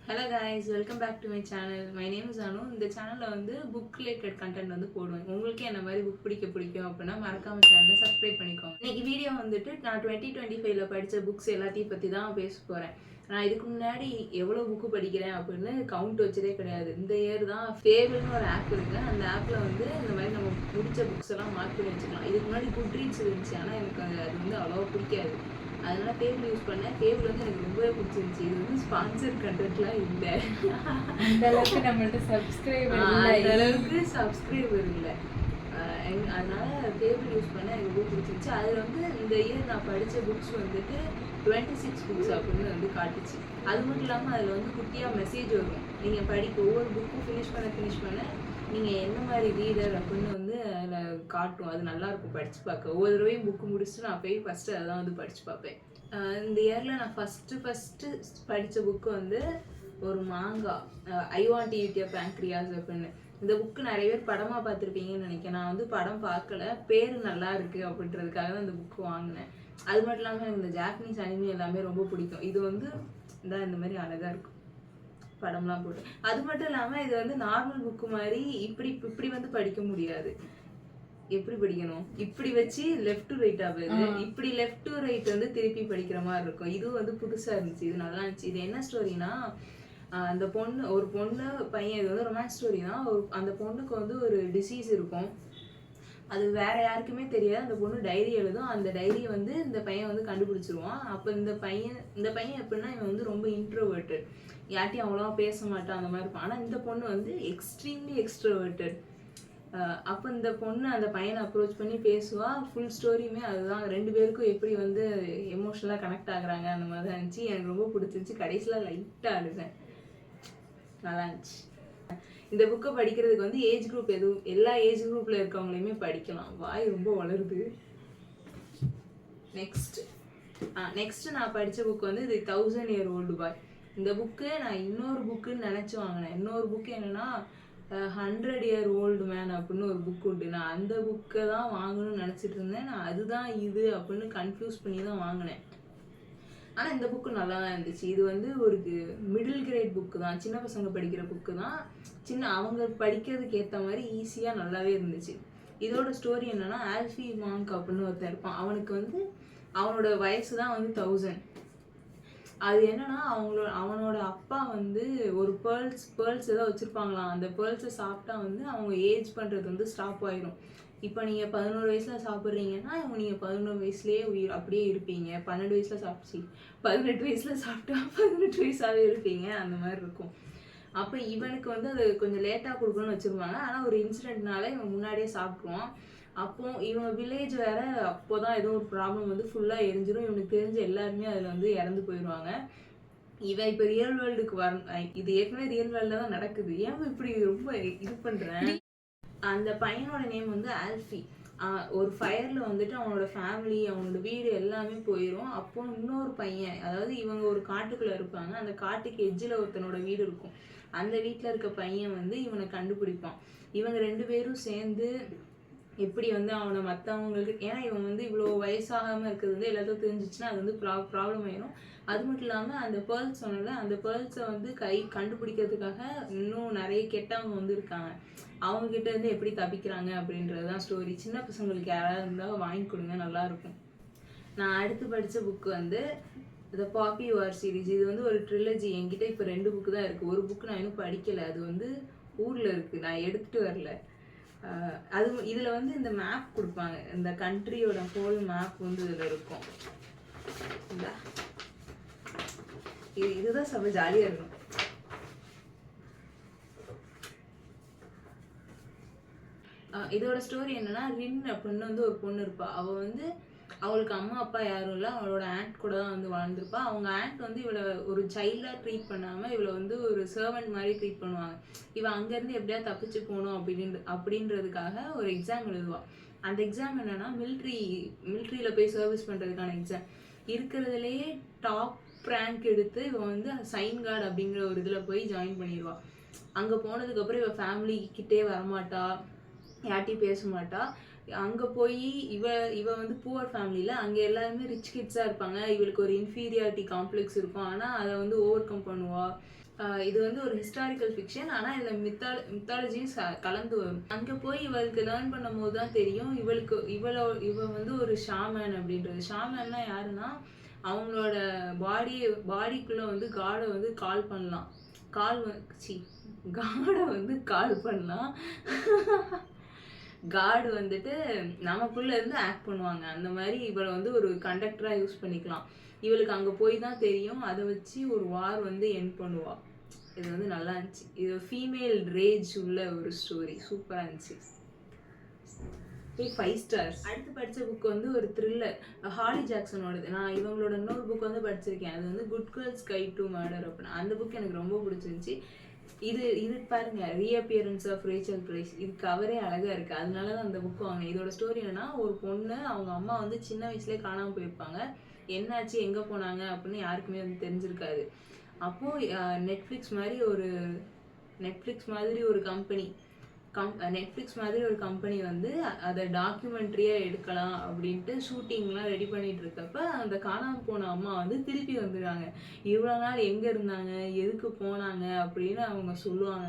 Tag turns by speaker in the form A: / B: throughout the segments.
A: Hello guys, welcome back to my channel. My name is Anu. இந்த சேனலில் வந்து book related content வந்து போடுவேன். உங்களுக்கு என்ன மாதிரி புக் பிடிக்கும் அப்படின்னா மறக்காம சேனலை சப்ஸ்கிரைப் பண்ணிக்கோங்க. இன்னைக்கு வீடியோ வந்துட்டு நான் 2025 படித்த புக்ஸ் எல்லாத்தையும் பற்றி தான் பேச போகிறேன். நான் இதுக்கு முன்னாடி எவ்வளோ புக்கு படிக்கிறேன் அப்படின்னு கவுண்ட் வச்சதே கிடையாது. இந்த இயர் தான் ஃபேபிள்னு ஒரு ஆப் இருக்குது. அந்த ஆப்பில் வந்து இந்த மாதிரி நம்ம பிடிச்ச புக்ஸ் எல்லாம் மார்க் பண்ணி வச்சுக்கலாம். இதுக்கு முன்னாடி குட் ரீட்ஸ் இருந்துச்சு, ஆனால் எனக்கு அது வந்து அவ்வளோவா பிடிக்காது. அதனால டேபிள் யூஸ் பண்ணேன். டேபிள் வந்து எனக்கு ரொம்பவே பிடிச்சிருந்துச்சு. இது வந்து ஸ்பான்சர் கண்டென்ட்லாம் இல்லை,
B: அந்த அளவுக்கு நம்மள்ட்ட
A: சப்ஸ்கிரைபர் இல்லை. அதனால டேபிள் யூஸ் பண்ண எனக்கு ரொம்ப பிடிச்சிருச்சு. அதில் வந்து இந்த இயர் நான் படித்த புக்ஸ் வந்துட்டு 26 புக்ஸ் அப்படின்னு வந்து காட்டுச்சு. அது மட்டும் இல்லாமல் அதில் வந்து குட்டியாக மெசேஜ் வரும். நீங்கள் ஒவ்வொரு புக்கும் ஃபினிஷ் பண்ண நீங்கள் என்ன மாதிரி ரீடர் அப்படின்னு வந்து அதில் காட்டும். அது நல்லாயிருக்கும் படித்து பார்க்க. ஒவ்வொரு தடவையும் புக்கு முடிச்சுட்டு நான் போய் ஃபஸ்ட்டு அதெல்லாம் வந்து படித்து பார்ப்பேன். இந்த இயரில் நான் ஃபஸ்ட்டு படித்த புக்கு வந்து ஒரு மாங்கா, I want eat a pancreas அப்படின்னு. இந்த புக்கு நிறைய பேர் படமாக பார்த்துருப்பீங்கன்னு நினைக்கிறேன். நான் வந்து படம் பார்க்கல, பேர் நல்லா இருக்குது அப்படின்றதுக்காக தான் இந்த புக்கு வாங்கினேன். அது மட்டும் இல்லாமல் எனக்கு இந்த ஜாப்பனீஸ் அனிமி எல்லாமே ரொம்ப பிடிக்கும். இது வந்து இந்த மாதிரி அழகாக இருக்கும் படம்லாம் போட்டு. அது மட்டும் இல்லாமல் இது வந்து நார்மல் புக்கு மாதிரி இப்படி வந்து படிக்க முடியாது. எப்படி படிக்கணும், இப்படி வச்சு லெஃப்ட் டு ரைட் ஆகுது, இப்படி லெஃப்ட் டு ரைட் வந்து திருப்பி படிக்கிற மாதிரி இருக்கும். இதுவும் வந்து புதுசாக இருந்துச்சு, இது நல்லா இருந்துச்சு. இது என்ன ஸ்டோரினா, அந்த ஒரு பொண்ணு பையன், இது வந்து ரொமான்ஸ் ஸ்டோரி தான். அந்த பொண்ணுக்கு வந்து ஒரு டிசீஸ் இருக்கும், அது வேற யாருக்குமே தெரியாது. அந்த பொண்ணு டைரி எழுதும், அந்த டைரியை வந்து இந்த பையன் வந்து கண்டுபிடிச்சிருவான். அப்போ இந்த பையன் எப்படின்னா, இவன் வந்து ரொம்ப இன்ட்ரோவர்ட்டட், யார்ட்டையும் அவ்வளோவா பேச மாட்டான், அந்த மாதிரி இருப்பான். ஆனால் இந்த பொண்ணு வந்து எக்ஸ்ட்ரீம்லி எக்ஸ்ட்ரோவர்ட்டட். அப்போ இந்த பொண்ணு அந்த பையனை அப்ரோச் பண்ணி பேசுவா. ஃபுல் ஸ்டோரியுமே அதுதான். ரெண்டு பேருக்கும் எப்படி வந்து எமோஷனலாக கனெக்ட் ஆகுறாங்க அந்த மாதிரி தான் இருந்துச்சு. எனக்கு ரொம்ப பிடிச்சிருந்துச்சு. கடைசியில் லைட்டாக அழுதேன், நல்லா இருந்துச்சு. இந்த புக்கை படிக்கிறதுக்கு வந்து ஏஜ் குரூப் எல்லா ஏஜ் குரூப்பில் இருக்கவங்களையுமே படிக்கலாம். வாய் ரொம்ப வளருது. நெக்ஸ்ட் நான் படித்த புக் வந்து இது 1000 Year Old Boy. இந்த புக்கு நான் இன்னொரு புக்குன்னு நினச்சி வாங்கினேன். இன்னொரு புக்கு என்னென்னா 100 Year Old Man அப்படின்னு ஒரு புக் உண்டு. நான் அந்த புக்கை தான் வாங்கணும்னு நினச்சிட்டு இருந்தேன். நான் அதுதான் இது அப்படின்னு கன்ஃபியூஸ் பண்ணி தான் வாங்கினேன். ஆனால் இந்த புக்கு நல்லா தான் இருந்துச்சு. இது வந்து ஒரு மிடில் கிரேட் புக்கு தான், சின்ன பசங்க படிக்கிற புக்கு தான். அவங்க படிக்கிறதுக்கு ஏற்ற மாதிரி ஈஸியாக நல்லாவே இருந்துச்சு. இதோட ஸ்டோரி என்னன்னா, ஆல்ஃபி மாங்க் அப்படின்னு ஒருத்தர் இருப்பான். அவனுக்கு வந்து அவனோட வயசு தான் வந்து 1000. அது என்னன்னா, அவனோட அப்பா வந்து ஒரு பேர்ல்ஸ் ஏதோ வச்சுருப்பாங்களாம். அந்த பேர்ல்ஸை சாப்பிட்டா வந்து அவங்க ஏஜ் பண்ணுறது வந்து ஸ்டாப் ஆயிடும். இப்போ நீங்கள் 11 வயசில் சாப்பிட்றீங்கன்னா நீங்கள் 11 வயசுலேயே அப்படியே இருப்பீங்க. 12 வயசில் 18 வயசில் சாப்பிட்டா 18 வயசாகவே இருப்பீங்க, அந்த மாதிரி இருக்கும். அப்போ இவனுக்கு வந்து அது கொஞ்சம் லேட்டாக கொடுக்கணும்னு வச்சுருவாங்க. ஆனால் ஒரு இன்சிடென்ட்னால இவன் முன்னாடியே சாப்பிட்ருவான். அப்போ இவங்க வில்லேஜ் வேற, அப்போ தான் ஏதோ ஒரு ப்ராப்ளம் வந்து ஃபுல்லாக எரிஞ்சிடும். இவனுக்கு தெரிஞ்ச எல்லாருமே அதில் வந்து இறந்து போயிடுவாங்க. இவன் இப்போ ரியல் வேர்ல்டுக்கு இது ஏற்கனவே ரியல் வேர்ல்டில் தான் நடக்குது. ஏன் இப்படி ரொம்ப இது பண்ணுறேன். அந்த பையனோட நேம் வந்து ஆல்ஃபி. ஒரு ஃபயரில் வந்துட்டு அவனோட ஃபேமிலி, அவனோட வீடு எல்லாமே போயிடும். அப்போ இன்னொரு பையன், அதாவது இவங்க ஒரு காட்டுக்குள்ளே இருப்பாங்க. அந்த காட்டுக்கு எட்ஜில் ஒருத்தனோட வீடு இருக்கும். அந்த வீட்டில் இருக்க பையன் வந்து இவனை கண்டுபிடிப்பான். இவங்க 2 பேரும் சேர்ந்து எப்படி வந்து அவனை மற்றவங்களுக்கு, ஏன்னா இவன் வந்து இவ்வளோ வயசாகாமல் இருக்கிறது வந்து எல்லாத்துக்கும் தெரிஞ்சிச்சுன்னா அது வந்து ப்ராப்ளம் ஆயிடும். அது மட்டும் இல்லாமல் அந்த பேர்ல்ஸ் சொன்னல, அந்த பேர்ல்ஸை வந்து கண்டுபிடிக்கிறதுக்காக இன்னும் நிறைய கெட்டவங்க வந்து இருக்காங்க. அவங்கக்கிட்ட இருந்து எப்படி தப்பிக்கிறாங்க அப்படின்றது தான் ஸ்டோரி. சின்ன பசங்களுக்கு யாராவது இருந்தால் வாங்கி கொடுங்க, நல்லாயிருக்கும். நான் அடுத்து படித்த புக்கு வந்து த பாப்பி வார் சீரீஸ். இது வந்து ஒரு ட்ரிலஜி. என்கிட்ட இப்போ 2 புக்கு தான் இருக்குது. ஒரு புக்கு நான் இன்னும் படிக்கலை, அது வந்து ஊரில் இருக்குது, நான் எடுத்துகிட்டு வரல. இதில் வந்து இந்த மேப் கொடுப்பாங்க, இந்த கண்ட்ரியோட ஹோல் மேப் வந்து இதில் இருக்கும். இதுதான் செம்ம ஜாலியாக இருக்கும். இதோட ஸ்டோரி என்னன்னா, ரின் அப்படின்னு வந்து ஒரு பொண்ணு இருப்பா. அவள் வந்து அவளுக்கு அம்மா அப்பா யாரும் இல்லை, அவளோட ஆண்ட் கூட தான் வந்து வாழ்ந்துருப்பா. அவங்க ஆண்ட் வந்து இவளை ஒரு சைல்டாக ட்ரீட் பண்ணாமல் இவளை வந்து ஒரு சர்வெண்ட் மாதிரி ட்ரீட் பண்ணுவாங்க. இவன் அங்கேருந்து எப்படியா தப்பிச்சு போகணும் அப்படின்றதுக்காக ஒரு எக்ஸாம் எழுதுவாள். அந்த எக்ஸாம் என்னன்னா, மிலிட்ரியில் போய் சர்வீஸ் பண்ணுறதுக்கான எக்ஸாம். இருக்கிறதுலையே டாப் ரேங்க் எடுத்து இவன் வந்து சைன் கார்டு அப்படிங்கிற ஒரு இதில் போய் ஜாயின் பண்ணிடுவாள். அங்கே போனதுக்கப்புறம் இவள் ஃபேமிலி கிட்டே வரமாட்டா, யார்ட்டையும் பேச மாட்டா. அங்கே போய் இவ வந்து புவர் ஃபேமிலியில், அங்கே எல்லாருமே ரிச் கிட்ஸாக இருப்பாங்க. இவளுக்கு ஒரு இன்ஃபீரியாரிட்டி காம்ப்ளெக்ஸ் இருக்கும். ஆனால் அதை வந்து ஓவர் கம் பண்ணுவாள். இது வந்து ஒரு ஹிஸ்டாரிக்கல் ஃபிக்ஷன், ஆனால் இதில் மித்தாலஜியும் கலந்து வரும். அங்கே போய் இவளுக்கு லேர்ன் பண்ணும் போது தான் தெரியும் இவ வந்து ஒரு ஷாமன் அப்படின்றது. ஷாமன்னா யாருன்னா அவங்களோட பாடிக்குள்ளே வந்து காடை வந்து கால் பண்ணலாம், காடை வந்து கால் பண்ணலாம். காடு வந்துட்டு நமக்குள்ள இருந்து ஆக்ட் பண்ணுவாங்க. அந்த மாதிரி இவளை வந்து ஒரு கண்டக்டராக யூஸ் பண்ணிக்கலாம். இவளுக்கு அங்கே போய் தான் தெரியும். அதை வச்சு ஒரு வார் வந்து என் பண்ணுவா. இது வந்து நல்லா இருந்துச்சு. இது ஃபீமேல் ரேஜ் உள்ள ஒரு ஸ்டோரி, சூப்பராக இருந்துச்சு. 5 ஸ்டார்ஸ். அடுத்து படித்த புக் வந்து ஒரு த்ரில்லர், ஹாலி ஜாக்சனோடது. நான் இவங்களோட இன்னொரு புக் வந்து படிச்சிருக்கேன். அது வந்து good girls guide to murder அப்படின்னு. அந்த புக் எனக்கு ரொம்ப பிடிச்சிருந்துச்சி. இது பாருங்க, ரீஅப்பியரன்ஸ் ஆஃப் ரேச்சல் பிரைஸ். இது கவரே அழகா இருக்கு, அதனால தான் அந்த புக் வாங்கினேன். இதோட ஸ்டோரி என்னன்னா, ஒரு பொண்ணு அவங்க அம்மா வந்து சின்ன வயசுலேயே காணாமல் போயிருப்பாங்க. என்னாச்சு, எங்கே போனாங்க அப்படின்னு யாருக்குமே வந்து தெரிஞ்சிருக்காது. அப்போது நெட்ஃப்ளிக்ஸ் மாதிரி ஒரு கம்பெனி வந்து அதை டாக்குமெண்ட்ரியாக எடுக்கலாம் அப்படின்ட்டு ஷூட்டிங்லாம் ரெடி பண்ணிட்டு இருக்கப்ப அந்த காணாமல் போன அம்மா வந்து திருப்பி வந்துடுறாங்க. இவ்வளோ நாள் எங்கே இருந்தாங்க, எதுக்கு போனாங்க அப்படின்னு அவங்க சொல்லுவாங்க.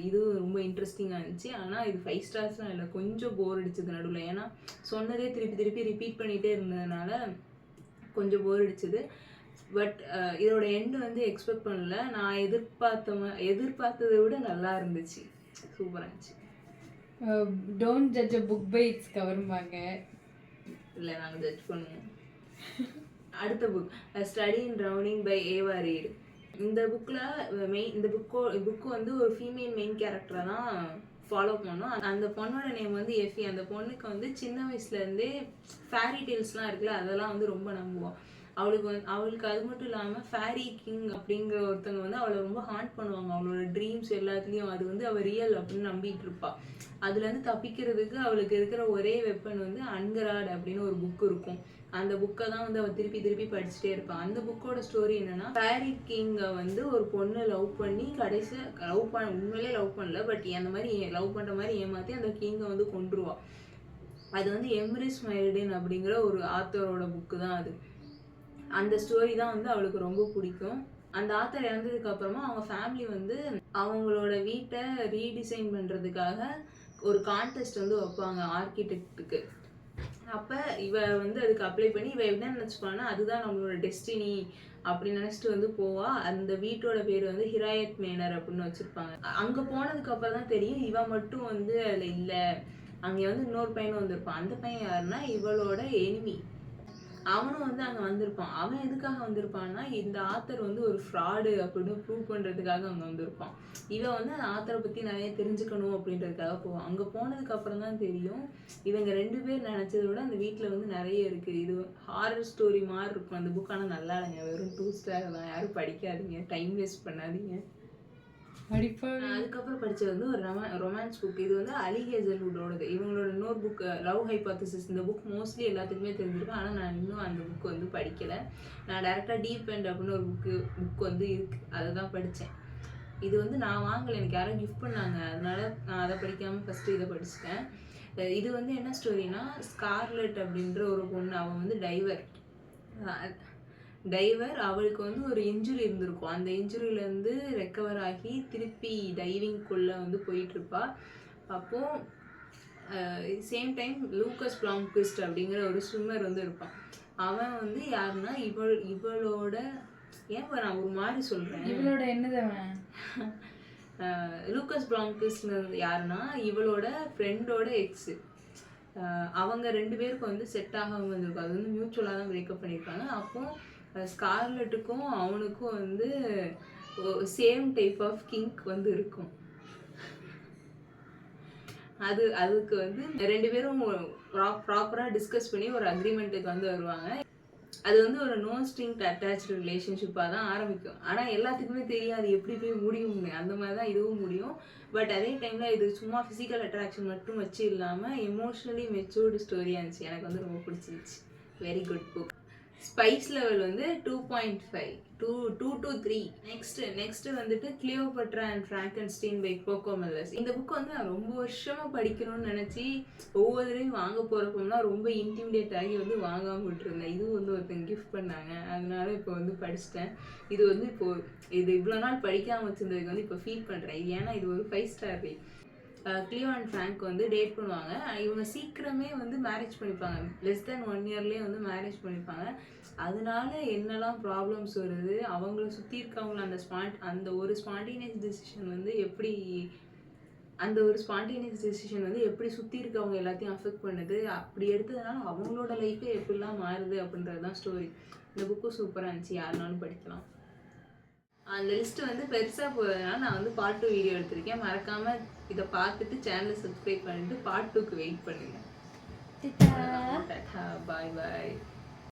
A: இது ரொம்ப இன்ட்ரெஸ்டிங்காக இருந்துச்சு. ஆனால் இது 5 ஸ்டார்ஸ்லாம் இல்லை, கொஞ்சம் போர் அடிச்சது நடுவில். ஏன்னா சொன்னதே திருப்பி ரிப்பீட் பண்ணிகிட்டே இருந்ததுனால கொஞ்சம் போர் அடிச்சது. பட் இதோட எண்டு வந்து எக்ஸ்பெக்ட் பண்ணல. நான் எதிர்பார்த்ததை விட நல்லா இருந்துச்சு, சூப்பராக இருந்துச்சு.
B: Don't judge a book by its கவர்பாங்க.
A: இல்லை, நாங்கள் ஜட்ஜ் பண்ணுவோம். அடுத்த book study in drowning by Ava Reid. இந்த புக்கில் இந்த புக்கு வந்து ஒரு ஃபீமேல் மெயின் கேரக்டரை தான் ஃபாலோ பண்ணோம். அந்த பொண்ணோட நேம் வந்து எஃபி. அந்த பொண்ணுக்கு வந்து சின்ன வயசுலேருந்தே ஃபேரி டெய்ல்ஸ்லாம் இருக்குல்ல, அதெல்லாம் வந்து ரொம்ப நம்புவோம். அவளுக்கு அது மட்டும் இல்லாமல் ஃபேரி கிங் அப்படிங்கிற ஒருத்தவங்க வந்து அவளை ரொம்ப ஹாண்ட் பண்ணுவாங்க. அவளோட ட்ரீம்ஸ் எல்லாத்துலேயும் அது வந்து அவள் ரியல் அப்படின்னு நம்பிட்டு இருப்பாள். அதுலேருந்து தப்பிக்கிறதுக்கு அவளுக்கு இருக்கிற ஒரே வெப்பன் வந்து அன்கராட் அப்படின்னு ஒரு புக் இருக்கும். அந்த புக்கை தான் வந்து அவள் திருப்பி படிச்சுட்டே இருப்பாள். அந்த புக்கோட ஸ்டோரி என்னன்னா, ஃபேரி கிங்கை வந்து ஒரு பொண்ணு லவ் பண்ணி கடைசியில் உண்மையிலே லவ் பண்ணல, பட் அந்த மாதிரி லவ் பண்ணுற மாதிரி ஏமாற்றி அந்த கிங்கை வந்து கொன்றுவா. அது வந்து எம்ரிஸ் மைல்டின் அப்படிங்கிற ஒரு ஆத்தரோட புக்கு தான் அது. அந்த ஸ்டோரி தான் வந்து அவளுக்கு ரொம்ப பிடிக்கும். அந்த ஆத்தர் இறந்ததுக்கு அப்புறமா அவங்க ஃபேமிலி வந்து அவங்களோட வீட்டை ரீடிசைன் பண்ணுறதுக்காக ஒரு கான்டெஸ்ட் வந்து வைப்பாங்க ஆர்கிடெக்டுக்கு. அப்போ இவ வந்து அதுக்கு அப்ளை பண்ணி இவ என்ன நினச்சிப்பான்னா, அதுதான் நம்மளோட டெஸ்டினி அப்படின்னு நினச்சிட்டு வந்து போவா. அந்த வீட்டோட பேர் வந்து ஹிராயத் மேனர் அப்படின்னு வச்சுருப்பாங்க. அங்கே போனதுக்கு அப்புறம் தான் தெரியும் இவ மட்டும் வந்து அதில் இல்லை, அங்கே வந்து இன்னொரு பையனும் வந்திருப்பான். அந்த பையன் யாருன்னா இவளோட எனிமி. அவனும் வந்து அங்கே வந்திருப்பான். அவன் எதுக்காக வந்திருப்பான்னா, இந்த ஆத்தர் வந்து ஒரு ஃப்ராடு அப்படின்னு ப்ரூவ் பண்ணுறதுக்காக அங்கே வந்திருப்பான். இவன் வந்து அந்த ஆத்தரை பற்றி நிறைய தெரிஞ்சுக்கணும் அப்படின்றதுக்காக போவான். அங்கே போனதுக்கு அப்புறம் தான் தெரியும் இவங்க 2 பேர் நினச்சதை விட அந்த வீட்டில் வந்து நிறைய இருக்குது. இது ஹாரர் ஸ்டோரி மாதிரி இருக்கும் அந்த புக். ஆனால் நல்லா இல்லைங்க, வெறும் 2 ஸ்டார் தான். யாரும் படிக்காதீங்க, டைம் வேஸ்ட் பண்ணாதீங்க. அதுக்கப்புறம் படித்தது வந்து ஒரு ரொமான்ஸ் புக். இது வந்து அலி ஹேசல்வுட்டோடது. இவங்களோட இன்னொரு புக் லவ் ஹைபாத்தசிஸ். இந்த புக் மோஸ்ட்லி எல்லாத்துக்குமே தெரிஞ்சிருக்கும், ஆனால் நான் இன்னும் அந்த புக் வந்து படிக்கலை. நான் டேரெக்டாக டீப் எண்ட் அப்படின்னு ஒரு புக் வந்து இருக்குது, அதை தான் படித்தேன். இது வந்து நான் வாங்கலை, எனக்கு யாரும் கிஃப்ட் பண்ணாங்க, அதனால நான் அதை படிக்காமல் ஃபஸ்ட்டு இதை படிச்சுட்டேன். இது வந்து என்ன ஸ்டோரினா, ஸ்கார்லெட் அப்படின்ற ஒரு பொண்ணு, அவள் வந்து டைவர். அவளுக்கு வந்து ஒரு இன்ஜுரி இருந்திருக்கும். அந்த இன்ஜுரியிலேருந்து ரெக்கவர் ஆகி திருப்பி டைவிங்குள்ளே வந்து போயிட்டுருப்பா. அப்போது சேம் டைம் லூக்கஸ் பிளாம்க்விஸ்ட் அப்படிங்கிற ஒரு ஸ்விம்மர் வந்து இருப்பான். அவன் வந்து யாருன்னா இவளோட நான் ஒரு மாதிரி சொல்கிறேன்,
B: இவளோட என்னதான்
A: லூக்கஸ் பிளாம்க்விஸ்ட் யாருன்னா இவளோட ஃப்ரெண்டோட எக்ஸு. அவங்க 2 பேருக்கும் வந்து செட் ஆகாமல் இருந்திருக்கும். அது வந்து மியூச்சுவலாக தான் பிரேக்கப் பண்ணியிருக்காங்க. அப்போது ஸ்கார்லெட்டுக்கும் அவனுக்கும் வந்து சேம் டைப் ஆஃப் கிங்க் வந்து இருக்கும். அதுக்கு வந்து 2 பேரும் ப்ராப்பராக டிஸ்கஸ் பண்ணி ஒரு அக்ரிமெண்ட்டுக்கு வந்து வருவாங்க. அது வந்து ஒரு நோ ஸ்ட்ரிங் அட்டாச்டு ரிலேஷன்ஷிப்பாக தான் ஆரம்பிக்கும். ஆனால் எல்லாத்துக்குமே தெரியாது எப்படி போய் முடியும்னு. அந்த மாதிரி தான் இதுவும் முடியும். பட் அதே டைமில் இது சும்மா ஃபிசிக்கல் அட்ராக்ஷன் மட்டும் வச்சு இல்லாமல் எமோஷ்னலி மெச்சூர்டு ஸ்டோரியாக இருந்துச்சு. எனக்கு வந்து ரொம்ப பிடிச்சிருந்துச்சு. Very good book. Spice level வந்து 2.5 2 to 3. நெக்ஸ்ட் வந்துட்டு Cleopatra and Frankenstein by Coco Mellors. இந்த புக் வந்து நான் ரொம்ப வருஷமா படிக்கணும்னு நினைச்சு ஒவ்வொரு தடவையும் வாங்க போறப்போம்னா ரொம்ப இன்டிமிடேட் ஆகி வந்து வாங்காம விட்டுருந்தேன். இதுவும் வந்து ஒருத்தங்க கிஃப்ட் பண்ணாங்க, அதனால இப்போ வந்து படிச்சிட்டேன். இது வந்து இது இவ்வளோ நாள் படிக்காம வச்சிருந்ததுக்கு வந்து இப்போ ஃபீல் பண்றேன். ஏன்னா இது ஒரு 5 ஸ்டார் ரேட். கிளியோ அண்ட் ஃப்ராங்க் வந்து டேட் பண்ணுவாங்க. இவங்க சீக்கிரமே வந்து மேரேஜ் பண்ணிப்பாங்க, லெஸ் தென் 1 இயர்லேயே வந்து மேரேஜ் பண்ணிப்பாங்க. அதனால என்னெல்லாம் ப்ராப்ளம்ஸ் வருது, அவங்கள சுற்றி இருக்கவங்கள அந்த ஒரு ஸ்பான்டேனியஸ் டெசிஷன் வந்து எப்படி எப்படி சுற்றி இருக்கவங்க எல்லாத்தையும் அஃபெக்ட் பண்ணுது, அப்படி எடுத்ததுனால அவங்களோட லைஃபே எப்படிலாம் மாறுது அப்படின்றது தான் ஸ்டோரி. இந்த புக்கும் சூப்பராக இருந்துச்சு, யாருனாலும் படிக்கலாம். அந்த லிஸ்ட் வந்து பெருசாக போகிறதுனால நான் வந்து பார்ட் 2 வீடியோ எடுத்திருக்கேன். மறக்காமல் இதை பார்த்துட்டு சேனலை சப்ஸ்கிரைப் பண்ணிட்டு பார்ட் 2க்கு வெயிட் பண்ணுங்கள். பாய் பாய்.